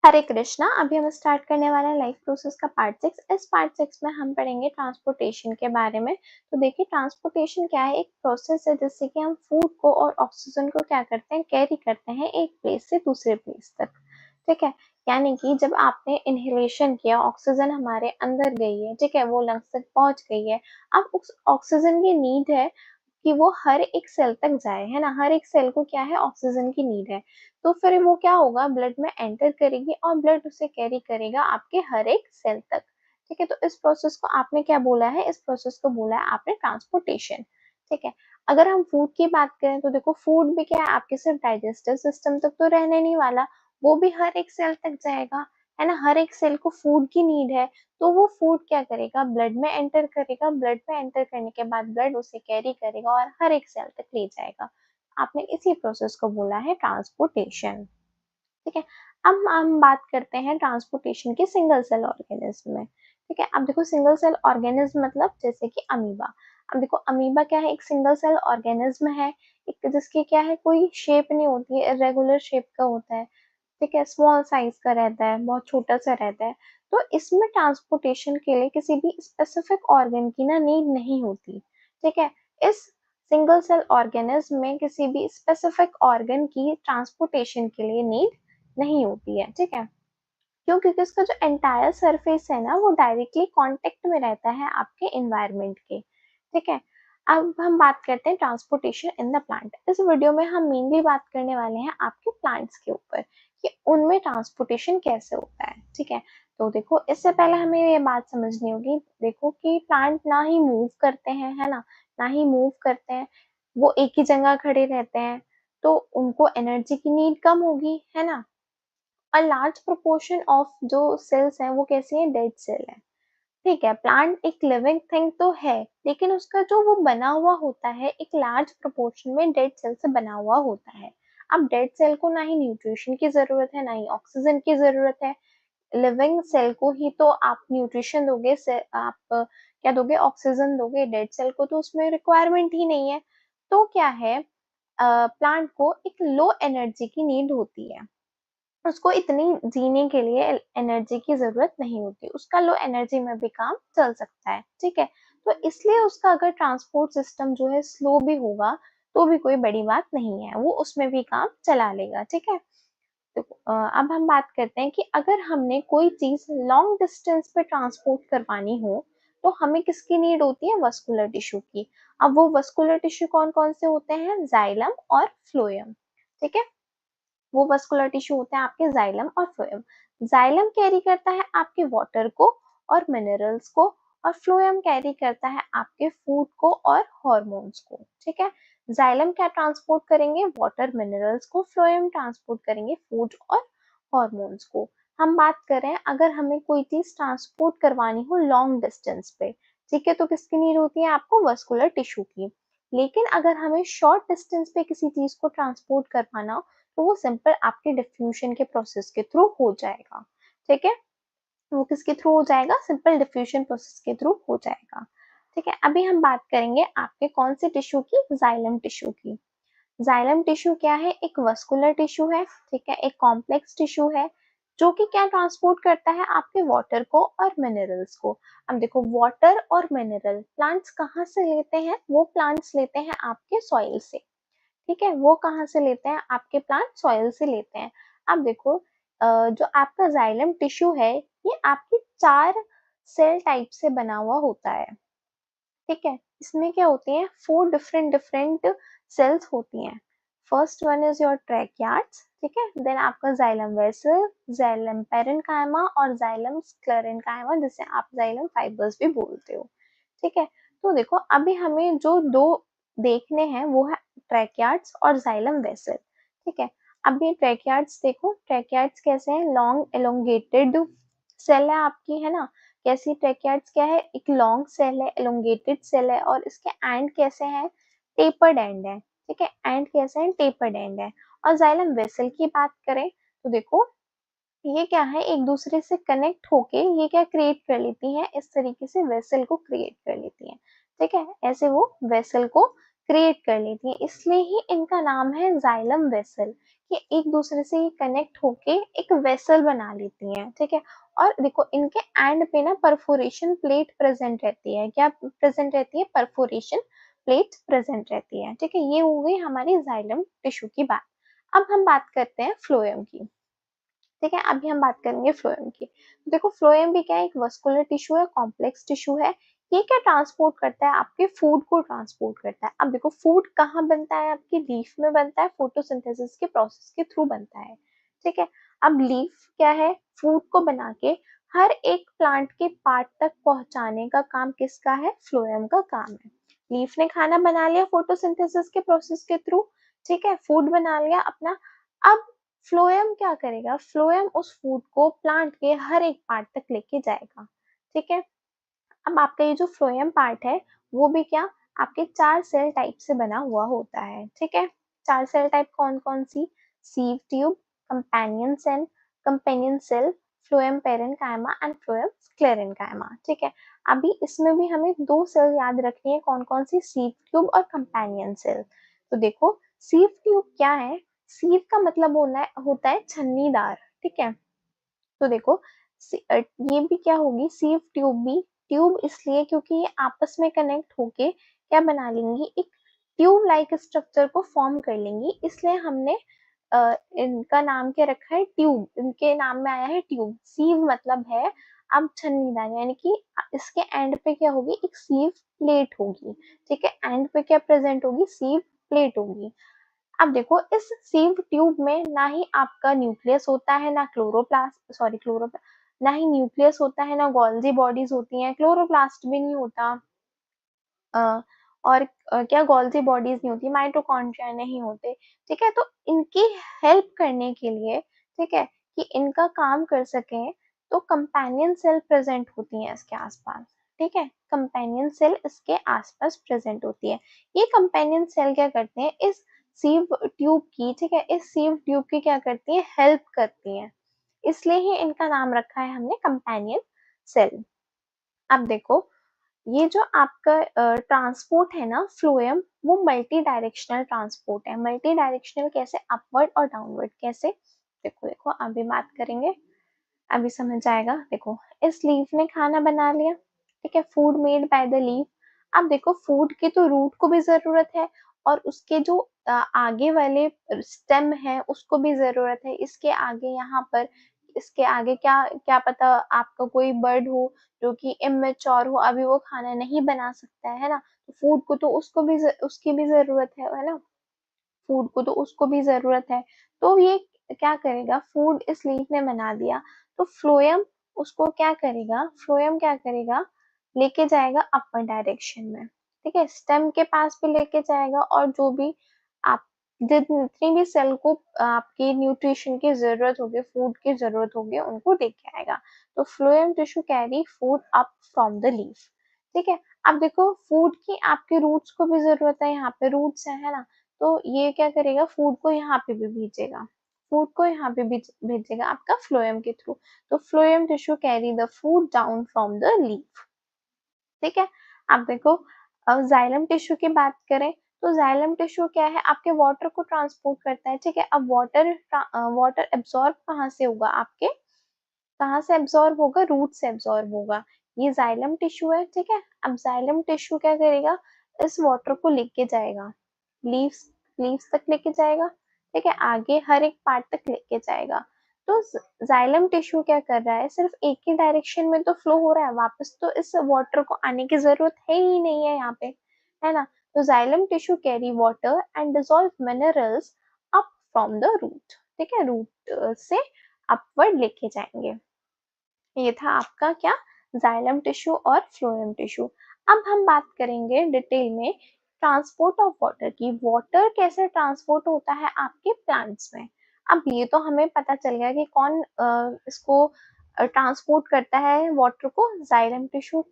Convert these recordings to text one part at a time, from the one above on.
हरे कृष्णा। अभी हम स्टार्ट करने वाले हैं लाइफ प्रोसेस का पार्ट 6। इस पार्ट 6 में हम पढ़ेंगे ट्रांसपोर्टेशन के बारे में। तो देखिए, ट्रांसपोर्टेशन क्या है? एक प्रोसेस है जिससे कि हम फूड को और ऑक्सीजन को क्या करते हैं, कैरी करते हैं एक प्लेस से दूसरे प्लेस तक। ठीक है, यानी कि जब आपने इनहेलेशन किया, ऑक्सीजन हमारे अंदर गई है, ठीक है, वो लंग्स तक पहुंच गई है। अब उस ऑक्सीजन की नीड है कि वो हर एक सेल तक जाए, है ना। हर एक सेल को क्या है, ऑक्सीजन की नीड है। तो फिर वो क्या होगा, ब्लड में एंटर करेगी और ब्लड उसे कैरी करेगा आपके हर एक सेल तक। ठीक है, तो इस प्रोसेस को आपने क्या बोला है? इस प्रोसेस को बोला है आपने ट्रांसपोर्टेशन। ठीक है, अगर हम फूड की बात करें तो देखो, फूड भी क्या है, आपके सिर्फ डाइजेस्टिव सिस्टम तक तो रहने नहीं वाला, वो भी हर एक सेल तक जाएगा, है ना। हर एक सेल को फूड की नीड है, तो वो फूड क्या करेगा, ब्लड में एंटर करेगा। ब्लड में एंटर करने के बाद ब्लड उसे कैरी करेगा और हर एक सेल तक ले जाएगा। आपने इसी प्रोसेस को बोला है ट्रांसपोर्टेशन। ठीक है, अब हम बात करते हैं ट्रांसपोर्टेशन के सिंगल सेल ऑर्गेनिज्म में। ठीक है, अब देखो, सिंगल सेल ऑर्गेनिज्म मतलब जैसे कि अमीबा। अब देखो, अमीबा क्या है, एक सिंगल सेल ऑर्गेनिज्म है, एक जिसकी क्या है, कोई शेप नहीं होती है, इरेगुलर शेप का होता है। ठीक है, स्मॉल साइज का रहता है, बहुत छोटा सा रहता है। तो इसमें ट्रांसपोर्टेशन के लिए किसी भी स्पेसिफिक ऑर्गन की ना नीड नहीं होती। ठीक है, इस सिंगल सेल ऑर्गेनिज्म में किसी भी स्पेसिफिक ऑर्गन की ट्रांसपोर्टेशन के लिए नीड नहीं होती है। ठीक है, क्यों? क्योंकि उसका जो एंटायर सरफेस है ना, वो डायरेक्टली कांटेक्ट में रहता है आपके एनवायरनमेंट के। ठीक है, अब हम बात करते हैं ट्रांसपोर्टेशन इन द प्लांट। इस वीडियो में हम मेनली बात करने वाले हैं आपके प्लांट्स के ऊपर कि उनमें ट्रांसपोर्टेशन कैसे होता है। ठीक है, तो देखो, इससे पहले हमें ये बात समझनी होगी, देखो कि प्लांट ना ही मूव करते हैं, है ना ही मूव करते हैं, वो एक ही जगह खड़े रहते हैं, तो उनको एनर्जी की नीड कम होगी, है ना। अ लार्ज प्रोपोर्शन ऑफ जो सेल्स हैं वो कैसी हैं, डेड सेल है। ठीक है, प्लांट एक लिविंग थिंग तो है, लेकिन उसका जो वो बना हुआ होता है एक लार्ज प्रोपोर्शन में डेड सेल से बना हुआ होता है। अब डेड सेल को ना ही न्यूट्रिशन की जरूरत है, ना ही ऑक्सीजन की जरूरत है। लिविंग सेल को ही तो आप न्यूट्रिशन दोगे, से आप क्या दोगे, ऑक्सीजन दोगे। डेड सेल को तो उसमें रिक्वायरमेंट ही नहीं है। तो क्या है, प्लांट को एक लो एनर्जी की नीड होती है, उसको इतनी जीने के लिए एनर्जी की जरूरत नहीं होती, उसका लो एनर्जी में भी काम चल सकता है। ठीक है, तो इसलिए उसका अगर ट्रांसपोर्ट सिस्टम जो है स्लो भी होगा तो भी कोई बड़ी बात नहीं है, वो उसमें भी काम चला लेगा। ठीक है, तो अब हम बात करते हैं कि अगर हमने कोई चीज लॉन्ग डिस्टेंस पे ट्रांसपोर्ट करवानी हो तो हमें किसकी नीड होती है, वस्कुलर टिश्यू की। अब वो वस्कुलर टिश्यू कौन कौन से होते हैं, जाइलम और फ्लोएम। ठीक है, वो वस्कुलर टिश्यू होते हैं आपके जाइलम और फ्लोएम। जाइलम कैरी करता है आपके वाटर को और मिनरल्स को, और फ्लोएम कैरी करता है आपके फूड को और हॉर्मोन्स को। ठीक है, जाइलम क्या ट्रांसपोर्ट करेंगे, वाटर मिनरल्स को, फ्लोएम ट्रांसपोर्ट करेंगे फूड और हॉर्मोन्स को। हम बात करें, अगर हमें कोई चीज ट्रांसपोर्ट करवानी हो लॉन्ग डिस्टेंस पे, ठीक है, तो किसकी नीड होती है आपको, वस्कुलर टिश्यू की। लेकिन अगर हमें शॉर्ट डिस्टेंस पे किसी चीज को ट्रांसपोर्ट करवाना हो तो वो सिंपल आपके डिफ्यूजन के प्रोसेस के थ्रू हो जाएगा। ठीक है, वो किसके थ्रू हो जाएगा, सिंपल डिफ्यूजन प्रोसेस के थ्रू हो जाएगा। ठीक है, अभी हम बात करेंगे आपके कौन से टिश्यू की, जाइलम टिश्यू की। जाइलम टिश्यू क्या है, एक वस्कुलर टिश्यू है। ठीक है, एक कॉम्प्लेक्स टिश्यू है जो कि क्या ट्रांसपोर्ट करता है आपके वाटर को और मिनरल्स को। अब देखो, वाटर और मिनरल प्लांट्स कहाँ से लेते हैं, वो प्लांट्स लेते हैं आपके सॉइल से। ठीक है, वो कहाँ से लेते हैं, आपके प्लांट सॉइल से लेते हैं। अब देखो, जो आपका जाइलम टिश्यू है ये आपकी 4 सेल टाइप से बना हुआ होता है। ठीक है, इसमें क्या होती है, 4 डिफरेंट डिफरेंट सेल्स होती हैं। First one is your tracheids. ठीक है, देन आपका जाइलम वेसल, जाइलम पेरेन्काइमा और जाइलम स्क्लेरेन्काइमा, जिसे आप जाइलम फाइबर्स भी बोलते हो। ठीक है, तो देखो, अभी हमें जो दो देखने हैं वो है ट्रैकियार्ड्स और जाइलम वेसल। ठीक है, अब ये ट्रैकियार्ड्स देखो, ट्रैकियार्ड्स कैसे हैं, लॉन्ग एलोंगेटेड सेल है आपकी, है ना। कैसी, ट्रैकियार्ड्स क्या है, एक लॉन्ग सेल है, एलोंगेटेड सेल है, और इसके एंड कैसे हैं, टेपर्ड एंड है। ठीक है, एंड कैसे हैं, टेपर्ड एंड है। और जाइलम वेसल की बात करें तो देखो, ये क्या है, एक दूसरे से कनेक्ट होके ये क्या क्रिएट कर लेती हैं, इस तरीके से वेसल को क्रिएट कर लेती हैं। ठीक है, ऐसे वो वेसल को क्रिएट कर लेती हैं, इसलिए ही इनका नाम है जाइलम वेसल, कि एक दूसरे से ये कनेक्ट होके एक वेसल बना लेती हैं, ठीक है। और देखो इनके एंड पे ना परफोरेशन प्लेट प्रेजेंट रहती है, क्या प्रेजेंट रहती है, परफोरेशन प्लेट प्रेजेंट रहती है, ठीक है। ये हो गई हमारी जाइलम टिश्यू की बात। अब हम बात करते हैं फ्लोएम की, ठीक है। अभी हम बात करेंगे फ्लोएम की। देखो फ्लोएम भी क्या है, एक वस्कुलर टिश्यू है, कॉम्प्लेक्स टिश्यू है। ये क्या ट्रांसपोर्ट करता है, आपके फूड को ट्रांसपोर्ट करता है। अब देखो फूड कहाँ बनता है, आपकी लीफ में बनता है, फोटोसिंथेसिस के प्रोसेस के थ्रू बनता है, ठीक है। अब लीफ क्या है, फूड को बना के हर एक प्लांट के पार्ट तक पहुंचाने का काम किसका है, फ्लोएम का काम है। लीफ ने खाना बना लिया फोटोसिंथेसिस के प्रोसेस के थ्रू, ठीक है, फूड बना लिया अपना। अब फ्लोएम क्या करेगा, फ्लोएम उस फूड को प्लांट के हर एक पार्ट तक लेके जाएगा, ठीक है। अब आपका ये जो फ्लोएम पार्ट है वो भी क्या, आपके 4 सेल टाइप से बना हुआ होता है, ठीक है। 4 सेल टाइप कौन कौन सी, sieve tube, companion cell, phloem parenchyma and phloem sclerenchyma, ठीक है। अभी इसमें भी हमें 2 सेल याद रखनी है, कौन कौन सी, सीव ट्यूब और कंपेनियन सेल। तो देखो सीव ट्यूब क्या है, सीव का मतलब होता है छन्नीदार, ठीक है। तो देखो ये भी क्या होगी, सीव ट्यूब भी, ट्यूब इसलिए क्योंकि ये आपस में कनेक्ट होके क्या बना लेंगी, एक ट्यूब लाइक स्ट्रक्चर को फॉर्म कर लेंगी, इसलिए हमने इनका नाम क्या रखा है, ट्यूब, इनके नाम में आया है ट्यूब। सीव मतलब है अब छन्नीदार, यानी कि इसके एंड पे क्या होगी, एक सीव प्लेट होगी, ठीक है। एंड पे क्या प्रेजेंट होगी, सीव प्लेट होगी। अब देखो इस सीव ट्यूब में ना ही आपका न्यूक्लियस होता है, ना ना ही न्यूक्लियस होता है, ना गोल्जी बॉडीज होती हैं, क्लोरोप्लास्ट भी नहीं होता, और क्या गोल्जी बॉडीज नहीं होती, माइटोकॉन्ड्रिया नहीं होते, ठीक है। तो इनकी हेल्प करने के लिए, ठीक है, कि इनका काम कर सके, तो कंपेनियन सेल प्रेजेंट होती है इसके आसपास, ठीक है। कंपेनियन सेल इसके आसपास प्रेजेंट होती है। ये कंपेनियन सेल क्या करते हैं, इस सीव ट्यूब की, ठीक है, इस सीव ट्यूब की क्या करती है, हेल्प करती है, इसलिए ही इनका नाम रखा है हमने कंपेनियन सेल। अब देखो ये जो आपका ट्रांसपोर्ट है ना फ्लोएम, वो मल्टी डायरेक्शनल ट्रांसपोर्ट है। मल्टी डायरेक्शनल कैसे, अपवर्ड और डाउनवर्ड कैसे, देखो देखो अभी बात करेंगे, अभी समझ आएगा। देखो इस लीफ ने खाना बना लिया, ठीक है, food made by the leaf. अब देखो फूड की तो रूट को भी जरूरत है, और उसके जो आगे वाले स्टेम है उसको भी जरूरत है। इसके आगे यहाँ पर, इसके आगे क्या क्या पता आपका कोई बर्ड हो जो कि इमेच्योर हो, अभी वो खाना नहीं बना सकता है ना, तो फूड को तो उसकी भी जरूरत है ना, फूड को तो उसको भी जरूरत है। तो ये क्या करेगा, फूड इस लीफ ने बना दिया, तो फ्लोएम उसको क्या करेगा, फ्लोएम क्या करेगा, लेके जाएगा अपर डायरेक्शन में, ठीक है, स्टेम के पास भी लेके जाएगा, और जो भी आप जितनी भी सेल को आपकी न्यूट्रिशन की जरूरत होगी, फूड की जरूरत होगी, उनको लेके आएगा। तो phloem tissue carry food up from the leaf, ठीक है। अब देखो फूड की आपके रूट्स को भी जरूरत है, यहाँ पे रूट्स है ना, तो ये क्या करेगा, फूड को यहाँ पे भी भेजेगा, फूड को यहाँ पे भी भेजेगा आपका फ्लोएम के थ्रू। तो phloem tissue carry the food down from the leaf, ठीक है। अब देखो अब जाइलम टिश्यू की बात करें, तो जाइलम टिश्यू क्या है, आपके वाटर को ट्रांसपोर्ट करता है, ठीक है। अब वाटर एब्जॉर्ब कहाँ से होगा, आपके कहाँ से एब्जॉर्ब होगा, रूट से एब्जॉर्ब होगा। ये जाइलम टिश्यू है, ठीक है। अब जाइलम टिश्यू क्या करेगा, इस वाटर को लेके जाएगा, लीव्स लीव्स तक लेके जाएगा, ठीक है, आगे हर एक पार्ट तक लेके जाएगा। तो जाइलम टिश्यू क्या कर रहा है, सिर्फ एक ही डायरेक्शन में तो फ्लो हो रहा है, वापस तो इस वाटर को आने की जरूरत है ही नहीं है यहाँ पे, है ना। तो xylem tissue carry water and dissolve minerals up from the root, ठीक है, रूट से अपवर्ड लेके जाएंगे। ये था आपका क्या, जाइलम टिश्यू और फ्लोएम टिश्यू। अब हम बात करेंगे डिटेल में ट्रांसपोर्ट ऑफ वाटर की, वाटर कैसे ट्रांसपोर्ट होता है आपके प्लांट्स में। अब ये तो हमें पता चल गया कि कौन इसको ट्रांसपोर्ट करता है वाटर को, जाइलम टिश्यू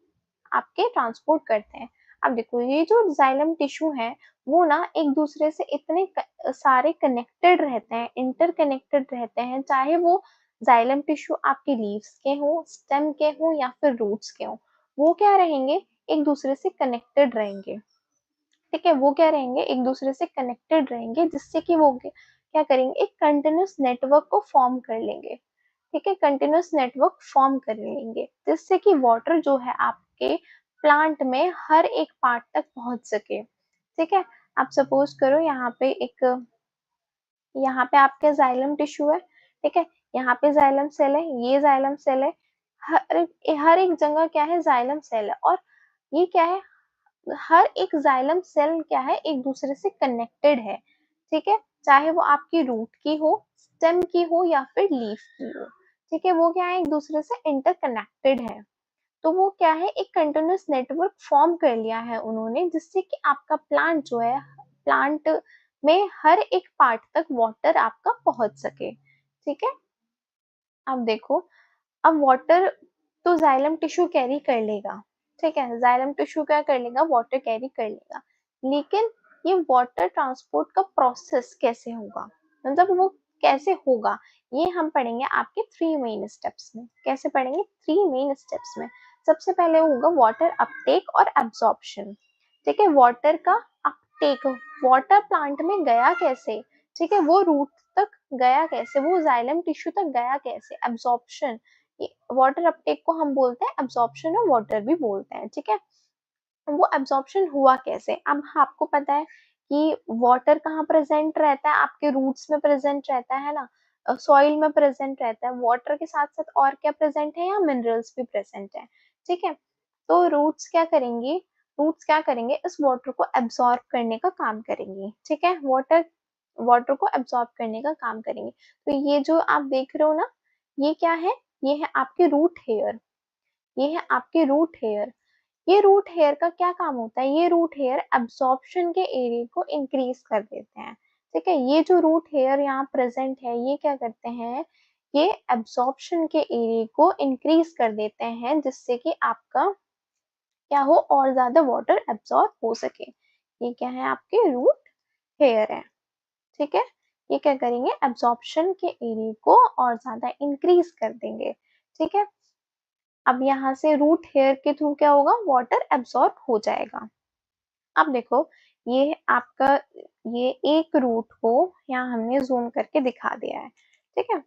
आपके ट्रांसपोर्ट करते हैं। अब देखो ये जो जाइलम टिश्यू है वो ना एक दूसरे से इतने सारे कनेक्टेड रहते हैं, इंटरकनेक्टेड रहते हैं, चाहे वो जाइलम टिश्यू आपके लीव्स के हो, स्टेम के हो, या फिर रूट्स के हो, वो क्या रहेंगे, एक दूसरे से कनेक्टेड रहेंगे, ठीक है, वो क्या रहेंगे, एक दूसरे से कनेक्टेड रहेंगे, जिससे कि वो क्या करेंगे, एक कंटिन्यूस नेटवर्क को फॉर्म कर लेंगे। ठीक है, कंटिन्यूस नेटवर्क फॉर्म कर लेंगे, जिससे कि वाटर जो है आपके प्लांट में हर एक पार्ट तक पहुंच सके। ठीक है, आप सपोज करो यहाँ पे आपके जाइलम टिश्यू है। ठीक है, यहाँ पे जाइलम सेल है, ये जाइलम सेल है, हर एक जगह क्या है, जाइलम सेल है, और ये क्या है, हर एक जाइलम सेल क्या है, एक दूसरे से कनेक्टेड है। ठीक है, चाहे वो आपकी रूट की हो, स्टेम की हो, या फिर लीफ की हो। ठीक है, वो क्या है, एक दूसरे से इंटरकनेक्टेड है। तो वो क्या है, एक कंटिन्यूस नेटवर्क फॉर्म कर लिया है उन्होंने, जिससे कि आपका प्लांट जो है, प्लांट में हर एक पार्ट तक वाटर आपका पहुंच सके। ठीक है, अब देखो, अब वाटर तो जाइलम टिश्यू कैरी कर लेगा। ठीक है, जाइलम टिश्यू क्या कर लेगा, वाटर कैरी कर लेगा, लेकिन ये वाटर ट्रांसपोर्ट का प्रोसेस कैसे होगा, मतलब वो कैसे होगा, ये हम पढ़ेंगे आपके 3 मेन स्टेप्स में। कैसे पढ़ेंगे, 3 मेन स्टेप्स में। सबसे पहले होगा वाटर अपटेक और एब्जॉर्प्शन। ठीक है, वाटर का अपटेक, वाटर प्लांट में गया कैसे, ठीक है, वो रूट तक गया कैसे, वो जाइलम टिश्यू तक गया कैसे, एब्जॉर्प्शन। वाटर अपटेक को हम बोलते हैं एब्जॉर्प्शन ऑफ वाटर भी बोलते हैं। ठीक है, वो एब्जॉर्प्शन हुआ कैसे। अब आपको पता है कि वाटर कहाँ प्रेजेंट रहता है, आपके रूट्स में प्रेजेंट रहता है ना, सॉइल में प्रेजेंट रहता है। वाटर के साथ साथ और क्या प्रेजेंट है, या मिनरल्स भी प्रेजेंट है। ठीक है, तो रूट्स क्या करेंगे, इस वाटर को एब्जॉर्ब करने का काम करेंगे। ठीक है, वाटर वाटर को एब्जॉर्ब करने का काम करेंगे। तो ये जो आप देख रहे हो ना, ये क्या है, ये है आपके रूट हेयर, ये है आपके रूट हेयर। ये रूट हेयर का क्या काम होता है, ये रूट हेयर एब्जॉर्प्शन के एरिया को इंक्रीज कर देते हैं। ठीक है, ये जो रूट हेयर यहाँ प्रेजेंट है, ये क्या करते हैं, ये एब्जॉर्प्शन के एरिया को इंक्रीज कर देते हैं, जिससे कि आपका क्या हो, और ज्यादा वाटर एब्जॉर्ब हो सके। ये क्या है, आपके रूट हेयर है। ठीक है, ये क्या करेंगे, एब्जॉर्प्शन के एरिया को और ज्यादा इंक्रीज कर देंगे। ठीक है, अब यहाँ से रूट हेयर के थ्रू क्या होगा, वाटर एब्जॉर्ब हो जाएगा। अब देखो, ये आपका, ये एक रूट को यहाँ हमने जूम करके दिखा दिया है। ठीक है,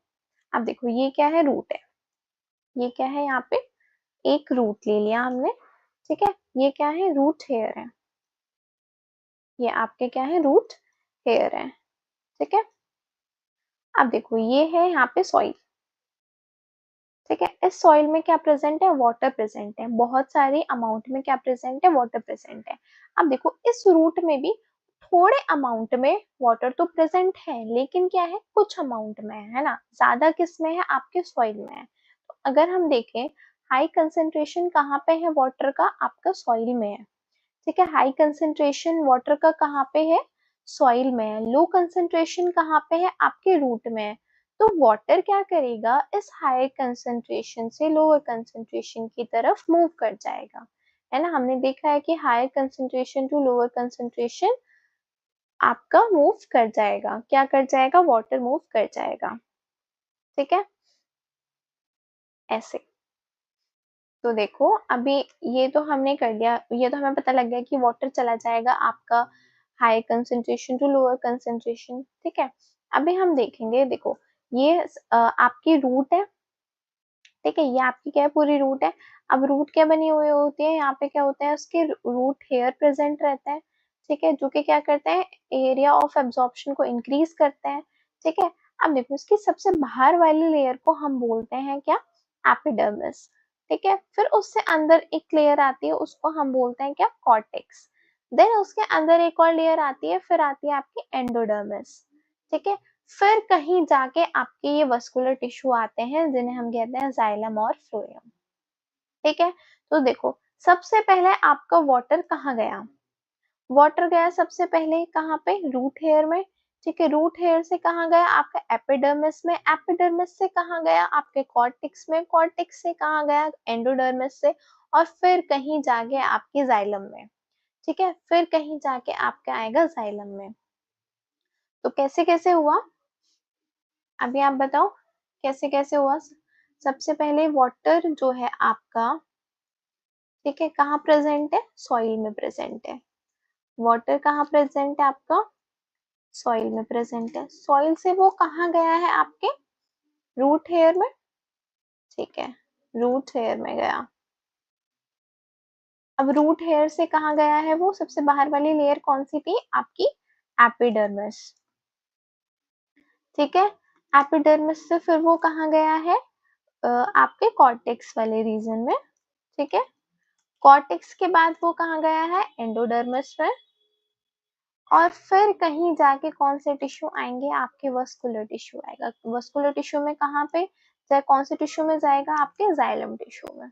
अब देखो, ये क्या है, रूट है, ये क्या है, यहाँ पे एक रूट ले लिया हमने। ठीक है, ये क्या है, रूट हेयर है, ये आपके क्या है, रूट हेयर है। ठीक है, अब देखो, ये है यहाँ पे सॉइल। ठीक है, इस सॉइल में क्या प्रेजेंट है, वाटर प्रेजेंट है, बहुत सारे अमाउंट में क्या प्रेजेंट है, वाटर प्रेजेंट है। अब देखो, इस रूट में भी थोड़े अमाउंट में वाटर तो प्रेजेंट है, लेकिन क्या है, कुछ अमाउंट में है ना, ज्यादा किस में है, आपके सॉइल में है। तो अगर हम देखें, हाई कंसेंट्रेशन कहाँ पे है वाटर का, आपका सॉइल में है। ठीक है, हाई कंसेंट्रेशन वाटर का कहाँ पे है, सॉइल में है। लो कंसेंट्रेशन कहाँ पे है, आपके रूट में है। तो वाटर क्या करेगा, इस हाई कंसेंट्रेशन से लोअर कंसेंट्रेशन की तरफ मूव कर जाएगा। है ना, हमने देखा है कि higher concentration to lower concentration आपका मूव कर जाएगा, क्या कर जाएगा, वाटर मूव कर जाएगा। ठीक है, ऐसे। तो देखो, अभी ये तो हमने कर लिया, ये तो हमें पता लग गया कि वाटर चला जाएगा आपका high concentration to lower concentration. ठीक है, अभी हम देखेंगे, देखो, ये आपकी रूट है। ठीक है, ये आपकी क्या है, पूरी रूट है। अब रूट क्या बनी हुई होती है, यहाँ पे क्या होता है, उसके रूट हेयर प्रेजेंट रहता है। ठीक है, जो कि क्या करते हैं, एरिया ऑफ एब्जॉर्प्शन को इंक्रीज करते हैं। ठीक है, अब देखो, इसकी सबसे बाहर वाली लेयर को हम बोलते हैं क्या, एपिडर्मिस। ठीक है, फिर उससे अंदर एक लेयर आती है, उसको हम बोलते हैं क्या, कॉर्टेक्स। देन उसके अंदर एक और लेयर आती है, फिर आती है आपकी एंडोडर्मिस। ठीक है, फिर कहीं जाके आपके ये वस्कुलर टिश्यू आते हैं, जिन्हें हम कहते हैं जाइलम और फ्लोएम। ठीक है, तो देखो, सबसे पहले आपका वाटर कहाँ गया, वाटर गया सबसे पहले कहाँ पे, रूट हेयर में। ठीक है, रूट हेयर से कहाँ गया, आपका एपिडर्मिस में, एपिडर्मिस से कहाँ गया, आपके कॉर्टेक्स में, कॉर्टेक्स से कहाँ गया, एंडोडर्मिस से, और फिर कहीं जाके आपकी जाइलम में। ठीक है, फिर कहीं जाके आपका आएगा जाइलम में। तो कैसे कैसे हुआ, अभी आप बताओ, कैसे कैसे हुआ। सबसे पहले वाटर जो है आपका, ठीक है, कहाँ प्रेजेंट है, सॉइल में प्रेजेंट है। वाटर कहाँ प्रेजेंट है आपका? सॉइल में प्रेजेंट है। सॉइल से वो कहाँ गया है? आपके रूट हेयर में। ठीक है, रूट हेयर में गया। अब रूट हेयर से कहाँ गया है वो? सबसे बाहर वाली लेयर कौन सी थी आपकी? एपिडर्मिस। ठीक है, एपिडर्मिस से फिर वो कहाँ गया है? आपके कॉर्टेक्स वाले रीजन में। ठीक है, कॉर्टेक्स के बाद वो कहाँ गया है? एंडोडर्मिस में। और फिर कहीं जाके कौन से टिश्यू आएंगे? आपके वस्कुलर टिश्यू आएगा। वस्कुलर टिश्यू में कहाँ पे चाहे कौन से टिश्यू में जाएगा? आपके जाइलम टिश्यू में।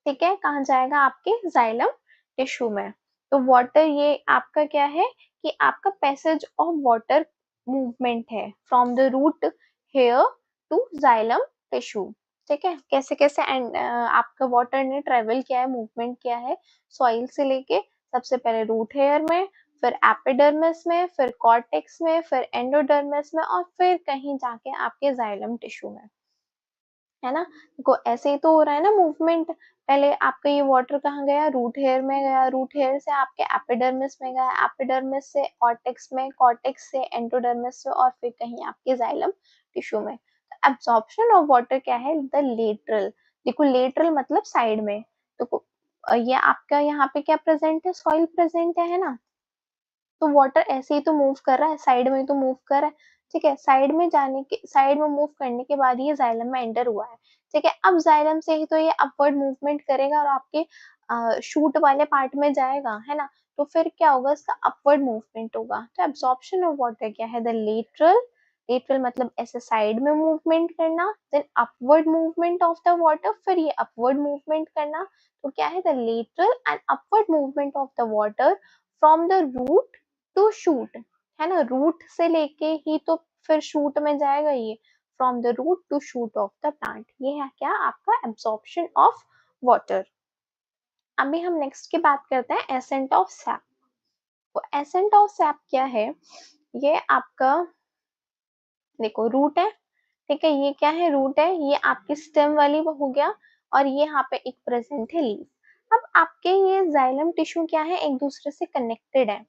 ठीक है, कहाँ जाएगा? आपके जाइलम टिश्यू में। तो वाटर ये आपका क्या है कि आपका पैसेज ऑफ वाटर मूवमेंट है from the root hair to xylem tissue. ठीक है, कैसे कैसे आपका वाटर ने ट्रेवल किया है, मूवमेंट किया है सॉइल से लेके सबसे पहले रूट हेयर में, फिर एपिडर्मिस में, फिर कॉर्टेक्स में, फिर एंडोडर्मिस में, और फिर कहीं जाके आपके जाइलम टिश्यू में। है ना? देखो ऐसे ही तो हो रहा है ना मूवमेंट। पहले आपका ये वाटर कहाँ गया? रूट हेयर में गया। रूट हेयर से आपके एपिडर्मिस में गया। एपिडर्मिस से कॉर्टेक्स में, कॉर्टेक्स से एंडोडर्मिस से, और फिर कहीं आपके जाइलम टिश्यू में। एब्जॉर्प्शन ऑफ वाटर क्या है? The lateral. देखो लेटरल मतलब साइड में। तो ये आपका यहाँ पे क्या प्रेजेंट है? सॉइल प्रेजेंट है ना? तो वाटर ऐसे ही तो मूव कर रहा है, साइड में ही तो मूव कर रहा है। ठीक है, साइड में मूव करने के बाद ये जाइलम में एंटर हुआ है। ठीक है, अब जाइलम से ही तो ये अपवर्ड मूवमेंट करेगा और आपके शूट वाले पार्ट में जाएगा, है ना? तो फिर क्या होगा? इसका अपवर्ड मूवमेंट होगा। तो एब्जॉर्प्शन ऑफ वाटर क्या है? The lateral. लेटरल मतलब ऐसे साइड में मूवमेंट करना, then upward movement of the water, फिर ये अपवर्ड मूवमेंट करना। तो क्या है? The lateral and upward movement of the water from the root to shoot. है ना? रूट से लेके ही तो फिर शूट में जाएगा ये। From the root to shoot of the plant. ये है क्या? आपका एब्जॉर्प्शन ऑफ वाटर। अभी हम नेक्स्ट की बात करते हैं एसेंट ऑफ सैप। तो एसेंट ऑफ सैप क्या है? ये आपका देखो रूट है। ठीक है, ये क्या है? रूट है। ये आपकी स्टेम वाली वो हो गया, और ये यहाँ पे एक प्रेजेंट है लीफ। अब आपके ये जाइलम टिश्यू क्या है? एक दूसरे से कनेक्टेड है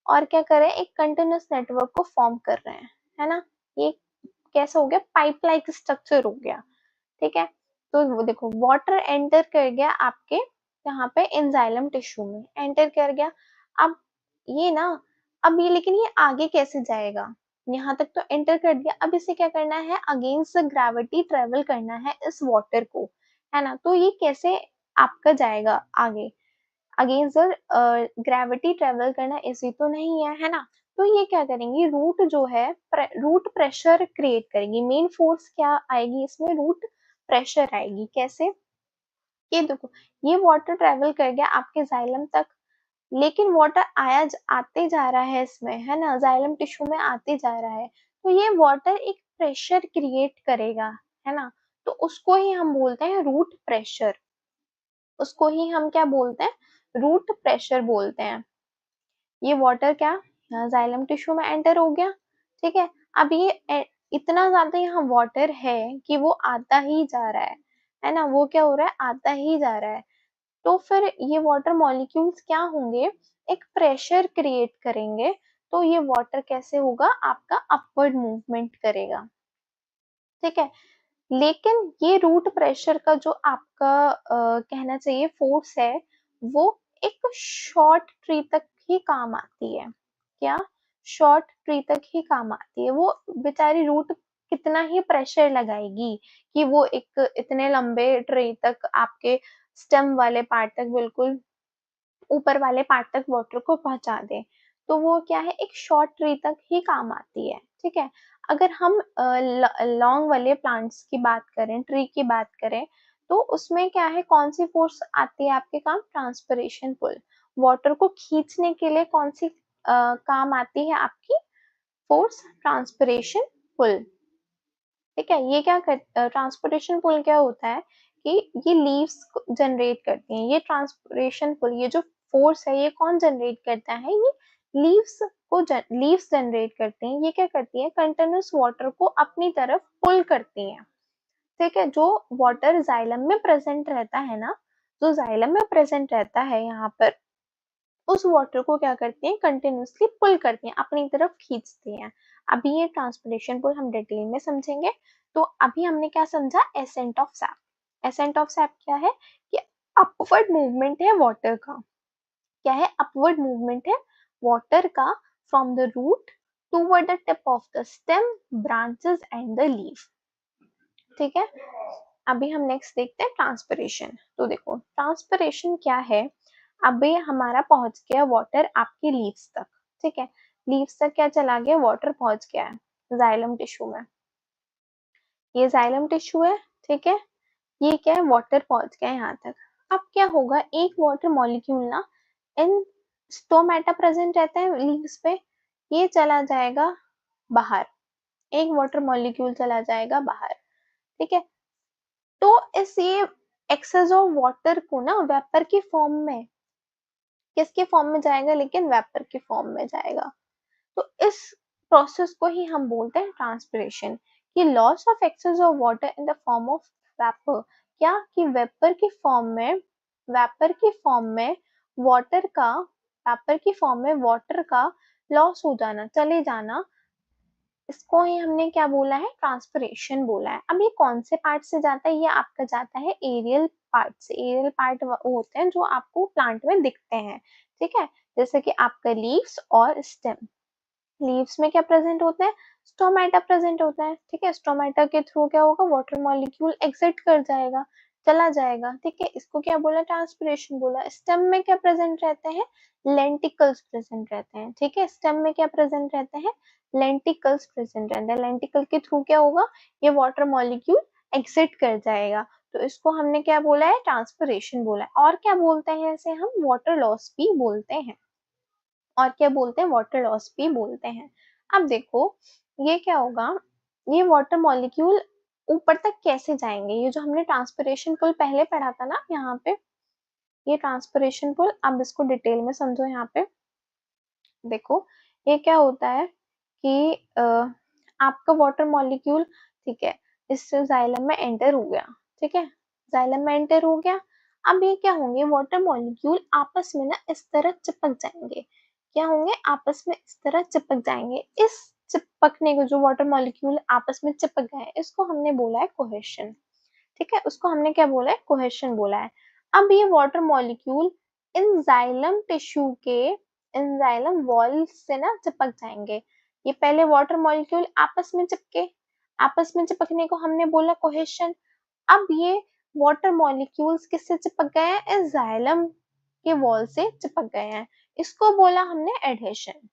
और क्या कर रहे हैं? एक कंटिन्यूअस नेटवर्क को फॉर्म कर रहे हैं। है ना? ये कैसा हो गया? पाइप लाइक स्ट्रक्चर हो गया। ठीक है, तो वो देखो वाटर एंटर कर गया आपके यहाँ पे इन जाइलम टिश्यू में, एंटर कर गया। अब ये ना, अब ये लेकिन ये आगे कैसे जाएगा? यहाँ तक तो एंटर कर दिया, अब इसे क्या करना है? अगेंस्ट ग्रेविटी ट्रेवल करना है इस वाटर को। है ना? तो ये कैसे आपका जाएगा आगे? अगेंस्ट द ग्रेविटी ट्रेवल करना इजी तो नहीं है, है ना? तो ये क्या करेंगी? रूट जो है रूट प्रेशर क्रिएट करेगी। मेन फोर्स क्या आएगी इसमें? रूट प्रेशर आएगी। कैसे? ये देखो, ये वाटर ट्रेवल कर गया आपके जाइलम तक, लेकिन वाटर आते जा रहा है इसमें, है ना? जाइलम टिश्यू में आते जा रहा है। तो ये वाटर एक प्रेशर क्रिएट करेगा, है ना? तो उसको ही हम बोलते हैं रूट प्रेशर। उसको ही हम क्या बोलते हैं? रूट प्रेशर बोलते हैं। ये वाटर क्या यहाँ जाइलम टिश्यू में एंटर हो गया। ठीक है, अब ये इतना ज्यादा यहाँ वाटर है कि वो आता ही जा रहा है ना? वो क्या हो रहा है? आता ही जा रहा है। तो फिर ये वाटर मॉलिक्यूल्स क्या होंगे? एक प्रेशर क्रिएट करेंगे। तो ये वाटर कैसे होगा? आपका अपवर्ड मूवमेंट करेगा। ठीक है, लेकिन ये रूट प्रेशर का जो आपका कहना चाहिए फोर्स है, वो एक शॉर्ट ट्री तक ही काम आती है। क्या? शॉर्ट ट्री तक ही काम आती है। वो बेचारी रूट कितना ही प्रेशर लगाएगी कि वो एक इतने लंबे ट्री तक आपके स्टेम वाले पार्ट तक, बिल्कुल ऊपर वाले पार्ट तक वाटर को पहुंचा दे। तो वो क्या है? एक शॉर्ट ट्री तक ही काम आती है। ठीक है, अगर हम लॉन्ग वाले प्लांट्स की बात करें, ट्री की बात करें, तो उसमें क्या है? कौन सी फोर्स आती है आपके काम? Transpiration pull. वाटर को खींचने के लिए कौन सी काम आती है आपकी फोर्स? Transpiration pull. ठीक है, ये क्या कर ट्रांसपोर्टेशन पुल क्या होता है कि ये लीव्स जनरेट करती हैं। ये ट्रांसपोर्टेशन पुल, ये जो फोर्स है, ये कौन जनरेट करता है? ये लीव्स जनरेट करते हैं। ये क्या करती है? कंटिन्यूअस वाटर को अपनी तरफ पुल करती हैं। ठीक है, जो वाटर जाइलम में प्रेजेंट रहता है ना, जो जाइलम में प्रेजेंट रहता है यहाँ पर, उस वाटर को क्या करती हैं, कंटिन्यूसली पुल करती हैं, अपनी तरफ खींचती हैं। अभी ये ट्रांसपोर्टेशन पुल हम डिटेल में समझेंगे। तो अभी हमने क्या समझा, ascent of SAP. Ascent of SAP क्या है कि अपवर्ड मूवमेंट है वाटर का। क्या है, अपवर्ड मूवमेंट है वाटर का from the root toward the tip of the stem, branches and the leaf. ठीक है, अभी हम नेक्स्ट देखते हैं ट्रांसपिरेशन। तो देखो ट्रांसपिरेशन क्या है, अभी हमारा पहुंच गया वाटर आपकी लीव्स तक। ठीक है, लीव्स तक क्या चला गया, वाटर पहुंच गया है जाइलम टिश्यू में। ये जाइलम टिश्यू है। ठीक है, ये क्या है, वाटर पहुंच गया यहाँ तक। अब क्या होगा, एक वाटर मॉलिक्यूल ना इन स्टोमेटा प्रेजेंट रहता है लीव्स पे, ये चला जाएगा बाहर, एक वाटर मॉलिक्यूल चला जाएगा बाहर। ठीक है, तो इस ये एक्सेस ऑफ वाटर को ना वेपर की फॉर्म में, किसके फॉर्म में जाएगा, लेकिन वेपर की फॉर्म में जाएगा। तो इस प्रोसेस को ही हम बोलते हैं ट्रांसपिरेशन। कि loss of excess of water in the form of vapour, क्या कि वेपर की फॉर्म में, वेपर की फॉर्म में वाटर का, वेपर की फॉर्म में वाटर का लॉस हो जाना, चले जाना, इसको ही हमने क्या बोला है, ट्रांसपिरेशन बोला है। अब ये कौन से पार्ट से जाता है, ये आपका जाता है एरियल पार्ट से। एरियल पार्ट वो होते हैं जो आपको प्लांट में दिखते हैं। ठीक है, जैसे कि आपका लीव्स और स्टेम। लीव्स में क्या प्रेजेंट होता है, स्टोमेटा प्रेजेंट होता है। ठीक है, स्टोमेटा के थ्रू क्या होगा, वाटर मॉलिक्यूल एग्जिट कर जाएगा, चला जाएगा। ठीक है, इसको क्या बोला, ट्रांसपिरेशन बोला। स्टेम में क्या प्रेजेंट रहते हैं, लेंटिकल्स प्रेजेंट रहते हैं। ठीक है, स्टेम में क्या प्रेजेंट रहते हैं, लेंटिकल्स प्रेजेंट रहते हैं। लेंटिकल के थ्रू क्या होगा, ये वाटर मॉलिक्यूल एग्जिट कर जाएगा। तो इसको हमने क्या बोला है, ट्रांसपिरेशन बोला है। और क्या बोलते हैं इसे हम, वाटर लॉस भी बोलते हैं। और क्या बोलते हैं, वाटर लॉस भी बोलते हैं। अब देखो ये क्या होगा, ये वाटर मॉलिक्यूल ऊपर तक कैसे जाएंगे, ये जो हमने ट्रांसपिरेशन पुल पहले पढ़ा था ना यहाँ पे, ये ट्रांसपिरेशन पुल, अब इसको डिटेल में समझो। यहाँ पे देखो ये क्या होता है कि आपका वाटर मॉलिक्यूल, ठीक है, इस जाइलम में एंटर हो गया। ठीक है, जाइलम में एंटर हो गया। अब ये क्या होंगे, वाटर मॉलिक्यूल आपस में ना इस तरह चिपक जाएंगे। क्या होंगे, आपस में इस तरह चिपक जाएंगे। इस चिपकने को, जो वाटर मॉलिक्यूल आपस में चिपक गए, इसको हमने बोला है कोहेशन। ठीक है, उसको हमने क्या बोला है, कोहेशन बोला है। अब ये वाटर मॉलिक्यूल इन जाइलम टिश्यू के, इन जाइलम वॉल से ना चिपक जाएंगे। ये पहले वाटर मॉलिक्यूल आपस में चिपके, आपस में चिपकने को हमने बोला कोहेशन। अब ये वाटर मॉलिक्यूल्स किससे चिपक गए हैं, इस जाइलम के वॉल से चिपक गए हैं। इसको बोला हमने एडहेशन,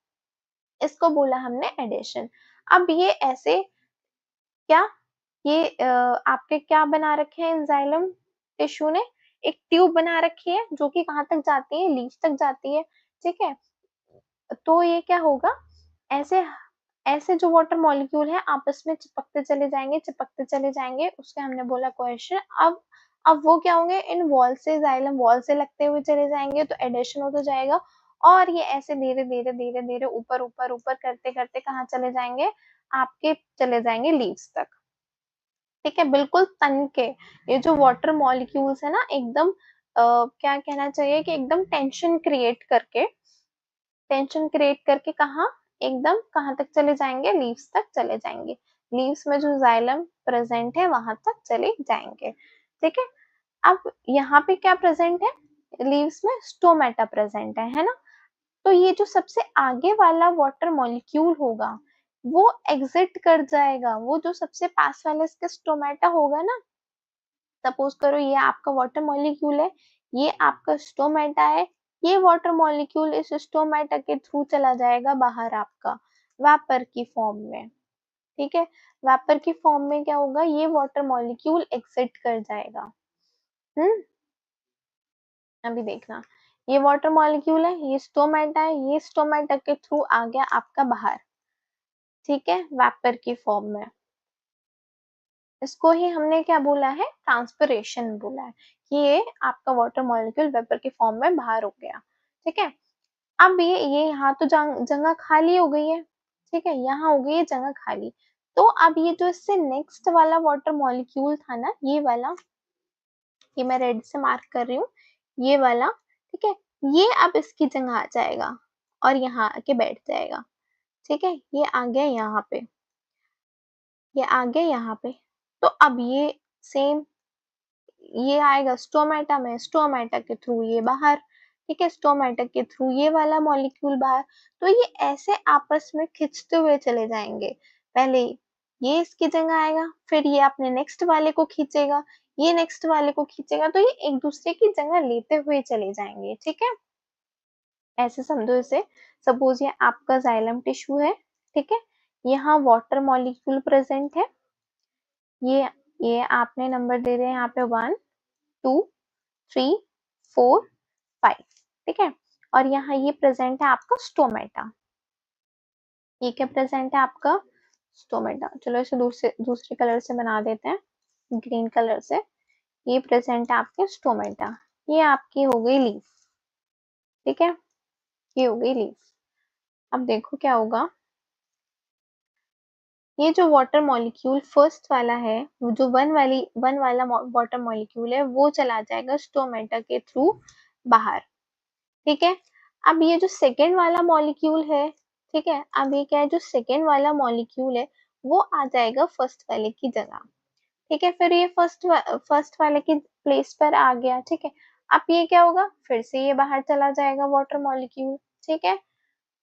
इसको बोला हमने एडेशन। अब ये ऐसे क्या, ये आपके क्या बना रखे हैं, एंजाइलम टिश्यू ने एक ट्यूब बना रखी है, जो कि कहाँ तक जाती है, लीफ तक जाती है। ठीक है, तो ये क्या होगा, ऐसे ऐसे जो वाटर मॉलिक्यूल है आपस में चिपकते चले जाएंगे, चिपकते चले जाएंगे, उसके हमने बोला कोहेशन। अब वो क्या होंगे, इन वॉल से, जाइलम वॉल से लगते हुए चले जाएंगे, तो एडेशन होता जाएगा। और ये ऐसे धीरे धीरे धीरे धीरे ऊपर ऊपर ऊपर करते करते कहाँ चले जाएंगे, आपके चले जाएंगे लीव्स तक। ठीक है, बिल्कुल तन के, ये जो वाटर मॉलिक्यूल्स है ना, एकदम क्या कहना चाहिए कि एकदम टेंशन क्रिएट करके, टेंशन क्रिएट करके कहाँ, एकदम कहाँ तक चले जाएंगे, लीव्स तक चले जाएंगे। लीव्स में जो जाइलम प्रेजेंट है वहां तक चले जाएंगे। ठीक है, अब यहाँ पे क्या प्रेजेंट है, लीव्स में स्टोमेटा प्रेजेंट है ना। तो ये जो सबसे आगे वाला वाटर मॉलिक्यूल होगा, वो एग्जिट कर जाएगा। वो जो सबसे पास वाला इसका स्टोमेटा होगा ना, सपोज करो ये आपका वाटर मॉलिक्यूल है, ये आपका स्टोमेटा है, ये वाटर मॉलिक्यूल इस स्टोमेटा के थ्रू चला जाएगा बाहर आपका वेपर की फॉर्म में। ठीक है, वेपर की फॉर्म में क्या होगा, ये वाटर मॉलिक्यूल एग्जिट कर जाएगा। अभी देखना, ये वाटर मॉलिक्यूल है, ये स्टोमेटा है, ये स्टोमेटा के थ्रू आ गया आपका बाहर। ठीक है, वेपर की फॉर्म में। इसको ही हमने क्या बोला है, ट्रांसपिरेशन बोला है, कि ये आपका वाटर मॉलिक्यूल वेपर के फॉर्म में बाहर हो गया। ठीक है, अब ये यहाँ तो जगह खाली हो गई है। ठीक है, यहाँ हो गई है जगह खाली। तो अब ये जो इससे नेक्स्ट वाला वाटर मॉलिक्यूल था ना, ये वाला, ये मैं रेड से मार्क कर रही हूँ, ये वाला। ठीक है, ये अब इसकी जगह आ जाएगा और यहाँ आके बैठ जाएगा, ठीक है। ये आ गया यहाँ पे, ये आ गया यहाँ पे। तो अब ये सेम ये आएगा स्टोमेटा में, स्टोमेटा के थ्रू ये बाहर, ठीक है, स्टोमेटा के थ्रू ये वाला मॉलिक्यूल बाहर। तो ये ऐसे आपस में खिंचते हुए चले जाएंगे। पहले ये इसकी जगह आएगा, फिर ये अपने नेक्स्ट वाले को खींचेगा, ये नेक्स्ट वाले को खींचेगा, तो ये एक दूसरे की जगह लेते हुए चले जाएंगे, ठीक है। ऐसे समझो इसे। सपोज ये आपका जाइलम टिश्यू है, ठीक है, यहाँ वाटर मॉलिक्यूल प्रेजेंट है। ये आपने नंबर दे रहे हैं यहाँ पे 1 2 3 4 5, ठीक है। और यहाँ ये प्रेजेंट है आपका स्टोमेटा। ये क्या प्रेजेंट है आपका स्टोमेटा। चलो इसे दूसरे कलर से बना देते हैं, ग्रीन कलर से। ये प्रेजेंट है आपके स्टोमेटा। ये आपकी हो गई लीफ, ठीक है, ये हो गई लीफ। अब देखो क्या होगा। ये जो वाटर मॉलिक्यूल फर्स्ट वाला है, जो वन वाला वाटर मॉलिक्यूल है, वो चला जाएगा स्टोमेटा के थ्रू बाहर, ठीक है। अब ये जो सेकेंड वाला मॉलिक्यूल है, ठीक है, अब ये क्या है, जो सेकेंड वाला मॉलिक्यूल है वो आ जाएगा फर्स्ट वाले की जगह, ठीक है। फिर ये फर्स्ट वाले की प्लेस पर आ गया, ठीक है। अब ये क्या होगा, फिर से ये बाहर चला जाएगा वाटर मॉलिक्यूल, ठीक है।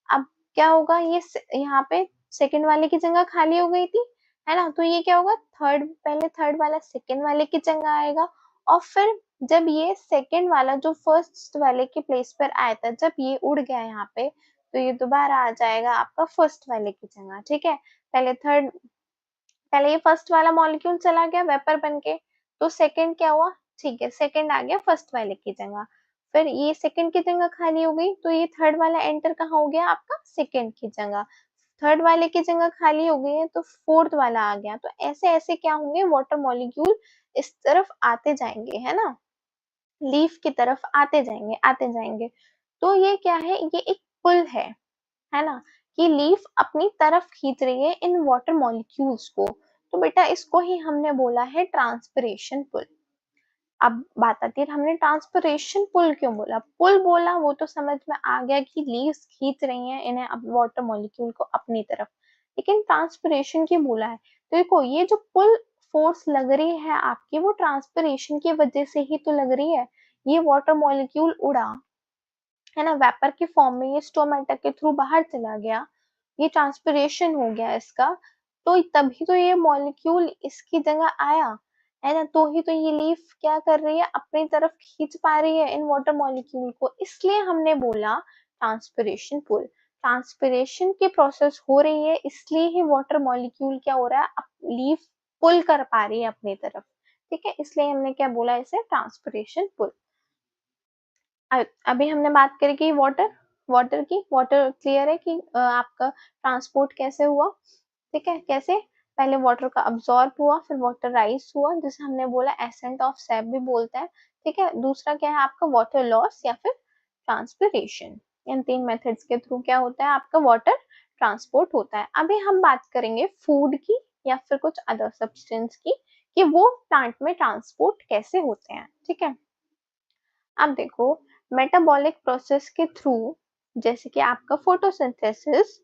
अब क्या होगा, ये यहाँ पे सेकंड वाले की जगह खाली हो गई थी, है ना। तो ये क्या होगा, पहले थर्ड वाला सेकंड वाले की जगह आएगा, और फिर जब ये सेकंड वाला जो फर्स्ट वाले की प्लेस पर आया था, जब ये उड़ गया यहाँ पे, तो ये दोबारा आ जाएगा आपका फर्स्ट वाले की जगह, ठीक है। पहले ये फर्स्ट वाला मॉलिक्यूल चला गया वेपर बन के, तो सेकंड क्या हुआ, ठीक है, सेकंड आ गया फर्स्ट वाले की जगह। फिर ये सेकंड की जगह खाली हो गई, तो ये थर्ड वाला एंटर कहाँ हो गया आपका सेकंड की जगह। थर्ड वाले की जगह खाली हो गई है, तो फोर्थ वाला आ गया। तो ऐसे ऐसे क्या होंगे, वाटर मॉलिक्यूल इस तरफ आते जाएंगे, है ना, लीफ की तरफ आते जाएंगे आते जाएंगे। तो ये क्या है, ये एक पुल है ना, कि लीफ अपनी तरफ खींच रही है इन वाटर मॉलिक्यूल्स को। तो बेटा इसको ही हमने बोला है ट्रांसपिरेशन पुल। अब बात आती है, हमने ट्रांसपिरेशन पुल क्यों बोला, पुल बोला वो तो समझ में आ गया कि लीव्स खींच रही हैं इन्हें वाटर मॉलिक्यूल को अपनी तरफ, लेकिन ट्रांसपिरेशन क्यों बोला है। तो देखो ये जो पुल फोर्स लग रही है आपकी, वो ट्रांसपिरेशन की वजह से ही तो लग रही है। ये वाटर मॉलिक्यूल उड़ा, है ना, वेपर के फॉर्म में, ये स्टोमेटा के थ्रू बाहर चला गया, ये ट्रांसपिरेशन हो गया इसका। तो तभी तो ये मॉलिक्यूल इसकी जगह आया, है ना। तो ही तो ये लीफ क्या कर रही है, अपनी तरफ खींच पा रही है इन वाटर मॉलिक्यूल को, इसलिए हमने बोला ट्रांसपिरेशन पुल। ट्रांसपिरेशन की प्रोसेस हो रही है, इसलिए ही वाटर मॉलिक्यूल क्या हो रहा है, लीफ पुल कर पा रही है अपनी तरफ, ठीक है। इसलिए हमने क्या बोला इसे, ट्रांसपिरेशन पुल। अभी हमने बात करी कि वाटर की, वाटर क्लियर है कि आपका ट्रांसपोर्ट कैसे हुआ, ठीक है, कैसे पहले वाटर का अब्सॉर्ब हुआ, फिर वाटर राइज हुआ, जिसे हमने बोला एसेंट ऑफ सैप भी बोलते हैं, ठीक है। दूसरा क्या है आपका, वाटर लॉस या फिर ट्रांसपिरेशन। इन तीन मेथड्स के थ्रू क्या होता है आपका, वाटर ट्रांसपोर्ट होता है। अभी हम बात करेंगे फूड की या फिर कुछ अदर सब्सटेंस की, कि वो प्लांट में ट्रांसपोर्ट कैसे होते हैं, ठीक है। अब देखो मेटाबॉलिक प्रोसेस के थ्रू, जैसे कि आपका फोटोसिंथेसिस,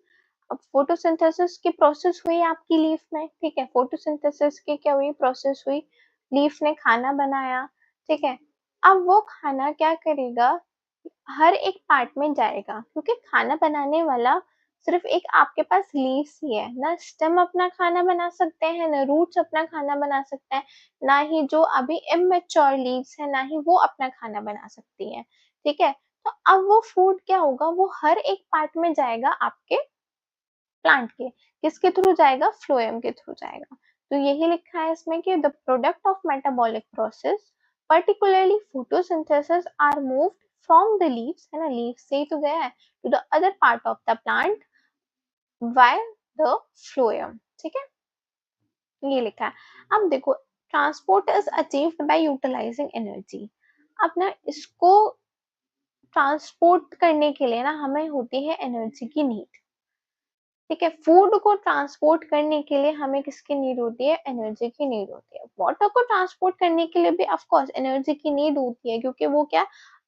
अब फोटोसिंथेसिस की प्रोसेस हुई आपकी लीफ में, ठीक है, फोटोसिंथेसिस की क्या हुई, प्रोसेस हुई, लीफ ने खाना बनाया, ठीक है। अब वो खाना क्या करेगा, हर एक पार्ट में जाएगा, क्योंकि खाना बनाने वाला सिर्फ एक आपके पास लीव्स ही है ना, स्टेम अपना खाना बना सकते हैं ना, रूट्स अपना खाना बना सकते हैं, ना ही जो अभी इमेच्योर लीव्स है, ना ही वो अपना खाना बना सकती है, ठीक है। तो अब वो फूड क्या होगा, वो हर एक पार्ट में जाएगा आपके प्लांट के, किसके थ्रू जाएगा, फ्लोएम के थ्रू जाएगा। तो यही लिखा है इसमें कि the product of metabolic process particularly photosynthesis are moved from the leaves, है ना, leaves से ही तो गया है, to the other part of the plant via the phloem, ठीक है, ये लिखा है। अब देखो transport is achieved by utilising energy. अब ना इसको ट्रांसपोर्ट करने के लिए ना हमें होती है एनर्जी की नीड, ठीक है। फूड को ट्रांसपोर्ट करने के लिए हमें किसकी नीड होती है, एनर्जी की नीड होती है। वाटर को ट्रांसपोर्ट करने के लिए भी ऑफ कोर्स एनर्जी की नीड होती है, क्योंकि वो क्या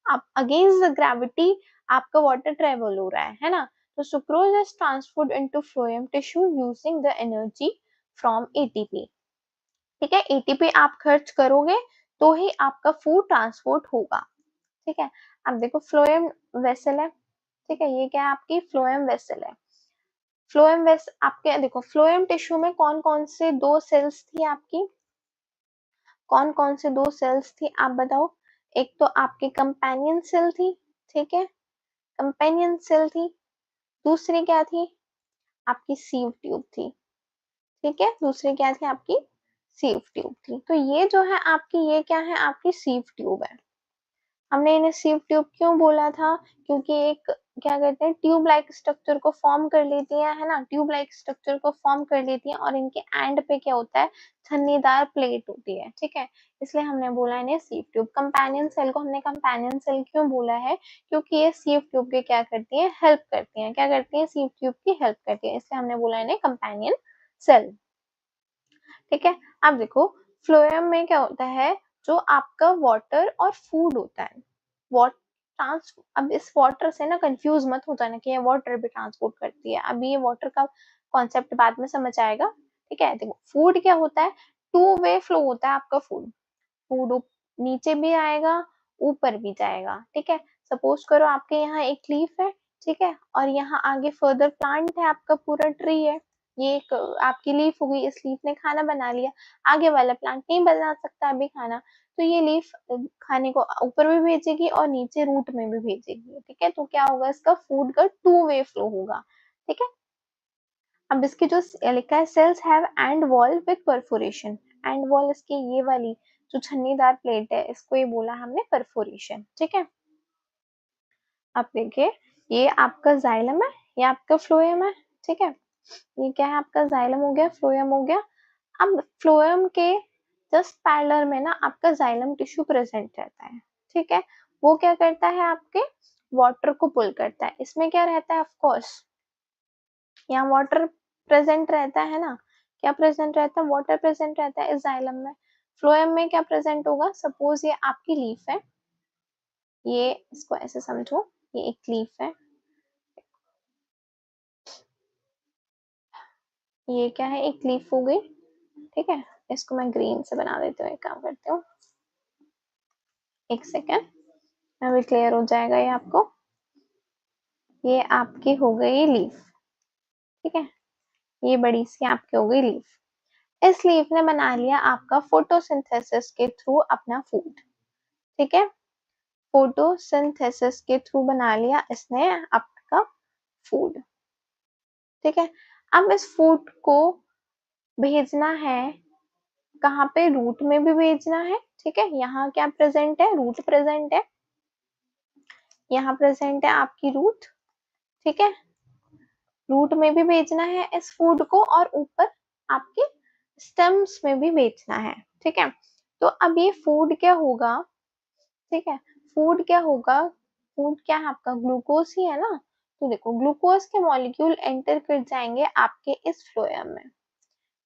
आप अगेंस्ट द ग्रेविटी आपका वाटर ट्रेवल हो रहा है ना। तो sucrose is transferred into phloem tissue using the energy from ATP. ठीक है, एटीपी आप खर्च करोगे तो ही आपका फूड ट्रांसपोर्ट होगा। ठीक है, अब देखो फ्लोएम वेसल है। ठीक है, ये क्या है आपकी फ्लोएम वेसल है। फ्लोएम वेसल आपके देखो फ्लोएम टिश्यू में कौन कौन से दो सेल्स थी आपकी, कौन कौन से दो सेल्स थी आप बताओ। एक तो आपकी कंपेनियन सेल थी, ठीक है, कंपेनियन सेल थी। दूसरी क्या थी, आपकी सीव ट्यूब थी। ठीक है, दूसरी क्या थी आपकी सीव ट्यूब थी। तो ये जो है आपकी, ये क्या है आपकी सीव ट्यूब है। हमने इन्हें सीव ट्यूब क्यों बोला था, क्योंकि एक क्या कहते हैं ट्यूब लाइक स्ट्रक्चर को फॉर्म कर लेती है ना, ट्यूब लाइक स्ट्रक्चर को फॉर्म कर लेती है और इनके एंड पे क्या होता है, छन्नीदार प्लेट होती है। ठीक है, इसलिए हमने बोला इन्हें सीव ट्यूब। कंपेनियन सेल को हमने कंपेनियन सेल क्यों बोला है, क्योंकि ये सीव ट्यूब के क्या करती है, हेल्प करती है। क्या करती है, सीव ट्यूब की हेल्प करती है, इसलिए हमने बोला इन्हें कंपेनियन सेल। ठीक है, अब देखो फ्लोएम में क्या होता है, जो आपका वाटर और फूड होता है, वाट ट्रांस अब इस वाटर से ना कंफ्यूज मत हो जाना कि ये वाटर भी ट्रांसपोर्ट करती है, अभी ये वाटर का कॉन्सेप्ट बाद में समझ आएगा। ठीक है, देखो फूड क्या होता है, टू वे फ्लो होता है आपका फूड। फूड नीचे भी आएगा, ऊपर भी जाएगा। ठीक है, सपोज करो आपके यहाँ एक लीफ है, ठीक है, और यहाँ आगे फर्दर प्लांट है, आपका पूरा ट्री है। ये एक आपकी लीफ हो गई, इस लीफ ने खाना बना लिया, आगे वाला प्लांट नहीं बना सकता अभी खाना, तो ये लीफ खाने को ऊपर भी भेजेगी और नीचे रूट में भी भेजेगी। ठीक है, तो क्या होगा, इसका फूड का टू वे फ्लो होगा। ठीक है, अब इसकी जो लिखा है cells have and wall with perforation, and wall इसकी ये वाली जो छन्नीदार प्लेट है, इसको ये बोला हमने परफोरेशन। ठीक है, अब देखिए ये आपका जाइलम है, ये आपका फ्लोएम है। ठीक है, ये क्या है आपका जाइलम हो गया, फ्लोएम हो गया। अब फ्लोएम के जस्ट पैरेलल में ना आपका जाइलम टिश्यू प्रेजेंट रहता है। ठीक है, वो क्या करता है, आपके वाटर को पुल करता है। इसमें क्या रहता है, ऑफ कोर्स यहाँ वाटर प्रेजेंट रहता है ना। क्या प्रेजेंट रहता है, वाटर प्रेजेंट रहता है इस जाइलम में। फ्लोएम में क्या प्रेजेंट होगा, सपोज ये आपकी लीफ है, ये इसको ऐसे समझो, ये एक लीफ है, ये क्या है, एक लीफ हो गई। ठीक है, इसको मैं ग्रीन से बना देती हूँ, एक काम करती हूँ, एक सेकेंड, अभी क्लियर हो जाएगा ये आपको। ये आपकी हो गई लीफ। ठीक है, ये बड़ी सी आपकी हो गई लीफ। इस लीफ ने बना लिया आपका फोटोसिंथेसिस के थ्रू अपना फूड। ठीक है, फोटोसिंथेसिस के थ्रू बना लिया इसने आपका फूड। ठीक है, अब इस फूड को भेजना है कहाँ पे, रूट में भी भेजना है। ठीक है, यहाँ क्या प्रेजेंट है, रूट प्रेजेंट है, यहाँ प्रेजेंट है आपकी रूट। ठीक है, रूट में भी भेजना है इस फूड को और ऊपर आपके स्टेम्स में भी भेजना है। ठीक है, तो अब ये फूड क्या होगा, ठीक है, फूड क्या होगा, फूड क्या है आपका, ग्लूकोज ही है ना। तो देखो ग्लूकोज के मॉलिक्यूल एंटर कर जाएंगे आपके इस फ्लोएम में।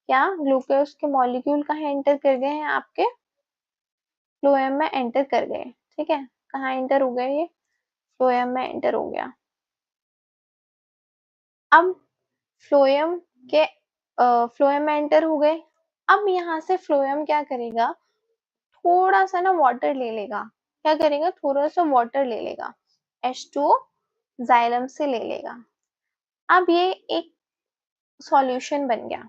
क्या ग्लूकोज के मॉलिक्यूल कहाँ एंटर कर गए हैं, आपके फ्लोएम में एंटर कर गए। ठीक है, कहाँ एंटर हो गए, ये फ्लोएम में एंटर हो गया। अब फ्लोएम के फ्लोएम में एंटर हो गए। अब यहाँ से फ्लोएम क्या करेगा, थोड़ा सा ना वाटर ले लेगा। क्या करेगा, थोड़ा सा वाटर ले लेगा, H2O जाइलम से ले लेगा। अब ये एक सॉल्यूशन बन गया।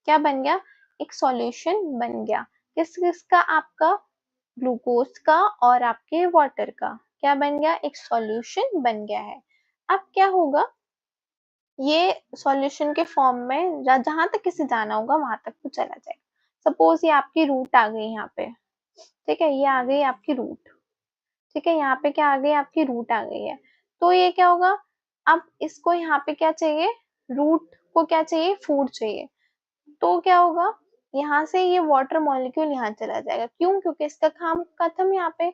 क्या बन गया, एक सॉल्यूशन बन गया, किस किस का, आपका ग्लूकोज का और आपके वाटर का। क्या बन गया, एक सॉल्यूशन बन गया है। अब क्या होगा, ये सॉल्यूशन के फॉर्म में जहां तक किसी जाना होगा वहां तक तो चला जाएगा। सपोज ये आपकी रूट आ गई यहाँ पे। ठीक है, ये आ गई आपकी रूट। ठीक है, यहाँ पे क्या आ गई, आपकी रूट आ गई है। तो ये क्या होगा, अब इसको यहाँ पे क्या चाहिए, रूट को क्या चाहिए, फूड चाहिए। तो क्या होगा, यहाँ से ये वाटर मॉलिक्यूल यहाँ चला जाएगा। क्यों, क्योंकि इसका काम खत्म, यहाँ पे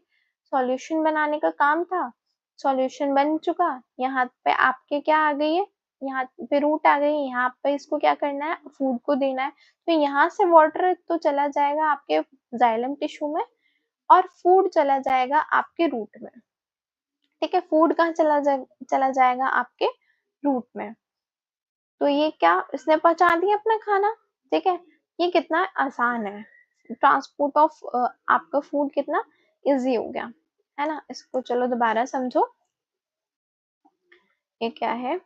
सॉल्यूशन बनाने का काम था, सॉल्यूशन बन चुका। यहाँ पे आपके क्या आ गई है, यहाँ पे रूट आ गई, यहाँ पे इसको क्या करना है, फूड को देना है। तो यहाँ से वाटर तो चला जाएगा आपके जाइलम टिश्यू में और फूड चला जाएगा आपके रूट में। ठीक है, फूड कहाँ चला जाएगा आपके रूट में। तो ये क्या, इसने पहुंचा दिया अपना खाना। ठीक है, ये कितना आसान है, ट्रांसपोर्ट ऑफ आपका फूड कितना इजी हो गया, है ना। इसको चलो दोबारा समझो, ये क्या है,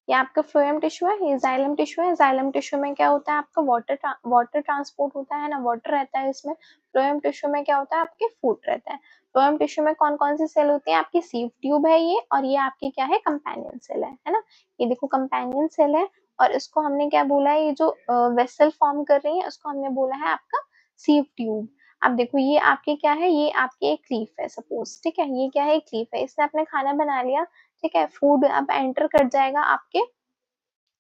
ये आपका फ्लोएम टिश्यू है, ये जाइलम टिश्यू है। जाइलम टिश्यू में क्या होता है, आपका वाटर ट्रांसपोर्ट होता है ना, वाटर रहता है इसमें। फ्लोएम टिश्यू में क्या होता है, आपके फूड रहता है। फ्लोएम टिश्यू में कौन कौन सी सेल होती है, आपकी सीव ट्यूब है ये, और ये आपकी क्या है, कंपेनियन सेल है ना। ये देखो कंपेनियन सेल है, और इसको हमने क्या बोला है, ये जो वेसल फॉर्म कर रही है उसको हमने बोला है आपका सीव ट्यूब। अब देखो ये आपके क्या है, ये आपके एक लीफ है सपोज, ठीक है, ये क्या है, एक लीफ है, इसने अपने खाना बना लिया। ठीक है, फूड अब एंटर कर जाएगा आपके,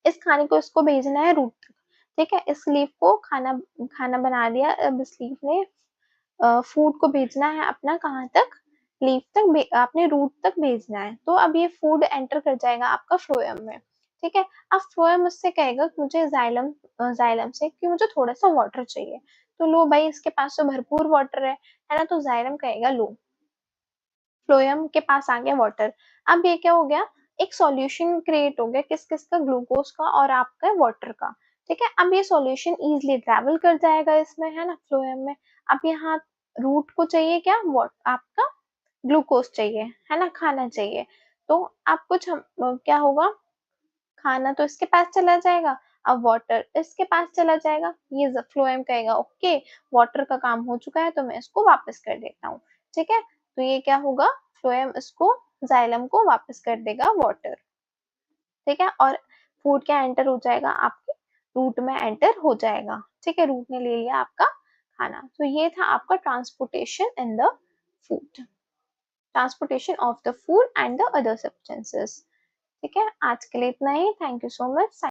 इस खाने को इसको भेजना है रूट तक। ठीक है, इस लीफ को खाना खाना बना दिया, अब इस लीफ ने फूड को भेजना है अपना कहाँ तक, लीफ तक, अपने रूट तक भेजना है। तो अब ये फूड एंटर कर जाएगा आपका फ्लोएम में। ठीक है, अब फ्लोएम उससे कहेगा कि मुझे जाइलम से कि मुझे थोड़ा सा वाटर चाहिए। तो लो भाई, इसके पास तो भरपूर वाटर है ना, तो जाइलम कहेगा लो, फ्लोएम के पास आ गया वाटर। अब ये क्या हो गया, एक सॉल्यूशन क्रिएट हो गया, किस किस का, ग्लूकोज का और आपका वाटर का। ठीक है, अब ये सॉल्यूशन इजिली ट्रेवल कर जाएगा इसमें, है ना, फ्लोएम में। अब यहाँ रूट को चाहिए क्या, आपका ग्लूकोज चाहिए, है ना, खाना चाहिए। तो आप कुछ क्या होगा, खाना तो इसके पास चला जाएगा, अब वाटर इसके पास चला जाएगा। ये फ्लोएम कहेगा ओके, वाटर का काम हो चुका है तो मैं इसको वापस कर देता हूँ। ठीक है, तो ये क्या होगा, फ्लोएम इसको, जाइलम को वापस कर देगा वाटर। ठीक है, और फूड क्या एंटर हो जाएगा, आपके रूट में एंटर हो जाएगा। ठीक है, रूट ने ले लिया आपका खाना। तो ये था आपका transportation in the food, transportation of the food and the other substances. ठीक है, आज के लिए इतना ही। Thank you so much.